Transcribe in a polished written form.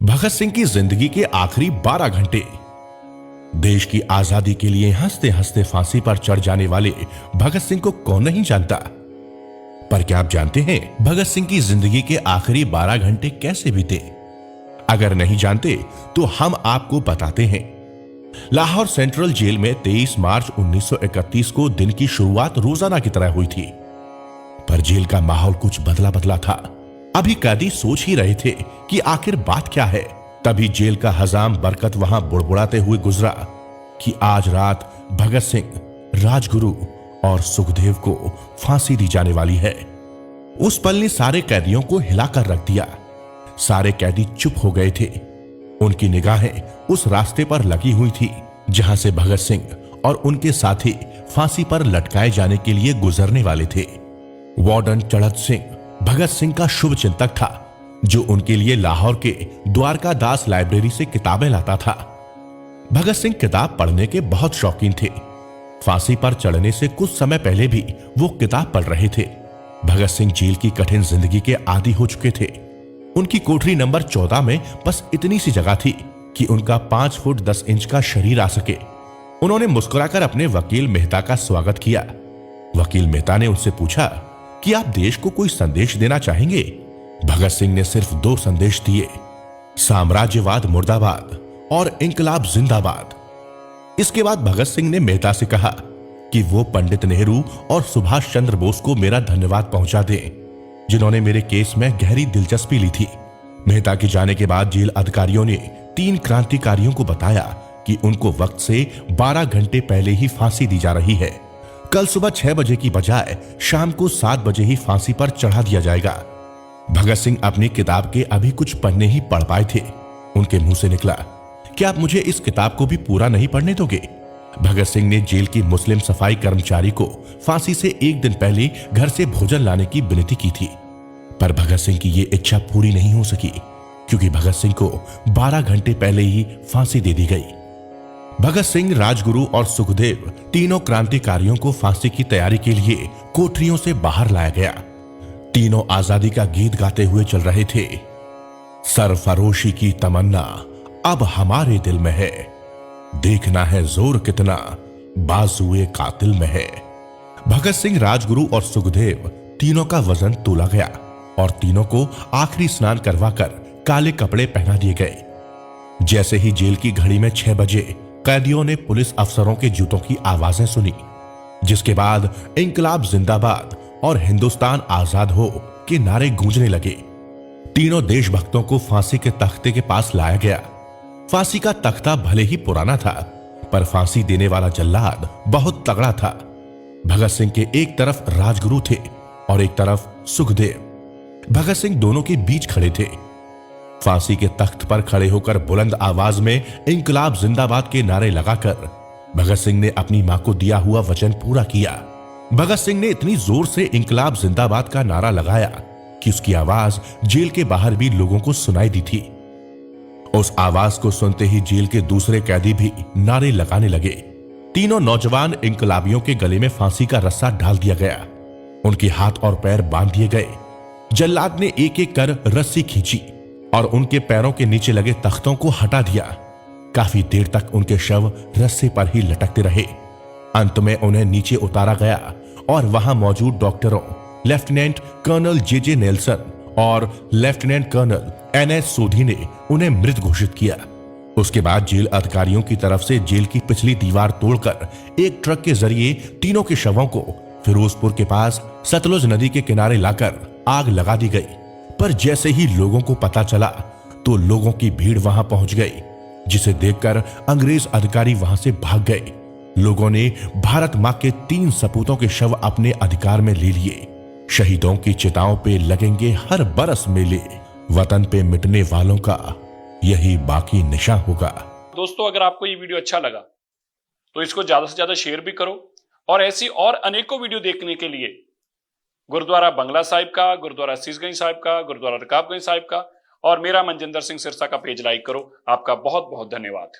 भगत सिंह की जिंदगी के आखिरी 12 घंटे। देश की आजादी के लिए हंसते हंसते फांसी पर चढ़ जाने वाले भगत सिंह को कौन नहीं जानता। पर क्या आप जानते हैं भगत सिंह की जिंदगी के आखिरी 12 घंटे कैसे बीते? अगर नहीं जानते तो हम आपको बताते हैं। लाहौर सेंट्रल जेल में 23 मार्च 1931 को दिन की शुरुआत रोजाना की तरह हुई थी, पर जेल का माहौल कुछ बदला बदला था। अभी कैदी सोच ही रहे थे कि आखिर बात क्या है। तभी जेल का हजाम बरकत वहां बुड़बुड़ाते हुए गुजरा कि आज रात भगत सिंह, राजगुरु और सुखदेव को फांसी दी जाने वाली है। उस पल ने सारे कैदियों को हिलाकर रख दिया। सारे कैदी चुप हो गए थे। उनकी निगाहें उस रास्ते पर लगी हुई थी जहां से भगत सिंह और उनके साथी फांसी पर लटकाए जाने के लिए गुजरने वाले थे। वार्डन चढ़त सिंह भगत सिंह का शुभ चिंतक था, जो उनके लिए लाहौर के द्वारका दास लाइब्रेरी से किताबें लाता था। भगत सिंह किताब पढ़ने के बहुत शौकीन थे। फांसी पर चढ़ने से कुछ समय पहले भी वो किताब पढ़ रहे थे। भगत सिंह जेल की कठिन जिंदगी के आदी हो चुके थे। उनकी कोठरी नंबर 14 में बस इतनी सी जगह थी कि उनका 5 फुट 10 इंच का शरीर आ सके। उन्होंने मुस्कुराकर अपने वकील मेहता का स्वागत किया। वकील मेहता ने उनसे पूछा कि आप देश को कोई संदेश देना चाहेंगे? भगत सिंह ने सिर्फ 2 संदेश दिए, साम्राज्यवाद मुर्दाबाद और इंकलाब जिंदाबाद। इसके बाद भगत सिंह ने मेहता से कहा कि वो पंडित नेहरू और सुभाष चंद्र बोस को मेरा धन्यवाद पहुंचा दें, जिन्होंने मेरे केस में गहरी दिलचस्पी ली थी। मेहता के जाने के बाद जेल अधिकारियों ने 3 क्रांतिकारियों को बताया कि उनको वक्त से 12 घंटे पहले ही फांसी दी जा रही है। कल सुबह 6 बजे की बजाय शाम को 7 बजे ही फांसी पर चढ़ा दिया जाएगा। भगत सिंह अपनी किताब के अभी कुछ पन्ने ही पढ़ पाए थे। उनके मुंह से निकला, क्या आप मुझे इस किताब को भी पूरा नहीं पढ़ने दोगे? भगत सिंह ने जेल की मुस्लिम सफाई कर्मचारी को फांसी से 1 दिन पहले घर से भोजन लाने की विनती की थी, पर भगत सिंह की यह इच्छा पूरी नहीं हो सकी, क्योंकि भगत सिंह को 12 घंटे पहले ही फांसी दे दी गई। भगत सिंह, राजगुरु और सुखदेव तीनों क्रांतिकारियों को फांसी की तैयारी के लिए कोठरियों से बाहर लाया गया। तीनों आजादी का गीत गाते हुए चल रहे थे। सरफरोशी की तमन्ना अब हमारे दिल में है, देखना है जोर कितना बाजुए कातिल में है। भगत सिंह, राजगुरु और सुखदेव तीनों का वजन तोला गया और तीनों को आखिरी स्नान करवाकर काले कपड़े पहना दिए गए। जैसे ही जेल की घड़ी में 6 बजे कैदियों ने पुलिस अफसरों के जूतों की आवाजें सुनी, जिसके बाद इंकलाब जिंदाबाद और हिंदुस्तान आजाद हो के नारे गूंजने लगे। तीनों देशभक्तों को फांसी के तख्ते के पास लाया गया। फांसी का तख्ता भले ही पुराना था, पर फांसी देने वाला जल्लाद बहुत तगड़ा था। भगत सिंह के एक तरफ राजगुरु थे और एक तरफ सुखदेव। भगत सिंह दोनों के बीच खड़े थे। फांसी के तख्त पर खड़े होकर बुलंद आवाज में इंकलाब जिंदाबाद के नारे लगाकर भगत सिंह ने अपनी मां को दिया हुआ वचन पूरा किया। भगत सिंह ने इतनी जोर से इंकलाब जिंदाबाद का नारा लगाया कि उसकी आवाज जेल के बाहर भी लोगों को सुनाई दी थी। उस आवाज को सुनते ही जेल के दूसरे कैदी भी नारे लगाने लगे। तीनों नौजवान इंकलाबियों के गले में फांसी का रस्सा डाल दिया गया। उनके हाथ और पैर बांध दिए गए। जल्लाद ने एक एक कर रस्सी खींची और उनके पैरों के नीचे लगे तख्तों को हटा दिया। काफी देर तक उनके शव रस्से पर ही लटकते रहे। अंत में उन्हें नीचे उतारा गया और वहां मौजूद डॉक्टरों लेफ्टिनेंट कर्नल जे नेल्सन और लेफ्टिनेंट कर्नल NS सोधी ने उन्हें मृत घोषित किया। उसके बाद जेल अधिकारियों की तरफ से जेल की पिछली दीवार तोड़कर एक ट्रक के जरिए तीनों के शवों को फिरोजपुर के पास सतलुज नदी के किनारे लाकर आग लगा दी गई। पर जैसे ही लोगों को पता चला तो लोगों की भीड़ वहां पहुंच गई, जिसे देखकर अंग्रेज अधिकारी वहां से भाग गए। लोगों ने भारत मां के 3 सपूतों के शव अपने अधिकार में ले लिए। शहीदों की चिताओं पे लगेंगे हर बरस मेले, वतन पे मिटने वालों का यही बाकी निशान होगा। दोस्तों, अगर आपको ये वीडियो अच्छा लगा तो इसको ज्यादा से ज्यादा शेयर भी करो, और ऐसी और अनेकों वीडियो देखने के लिए गुरुद्वारा बंगला साहिब का, गुरुद्वारा शीशगंज साहिब का, गुरुद्वारा रकाबगंज साहिब का और मेरा मनजिंदर सिंह सिरसा का पेज लाइक करो। आपका बहुत बहुत धन्यवाद।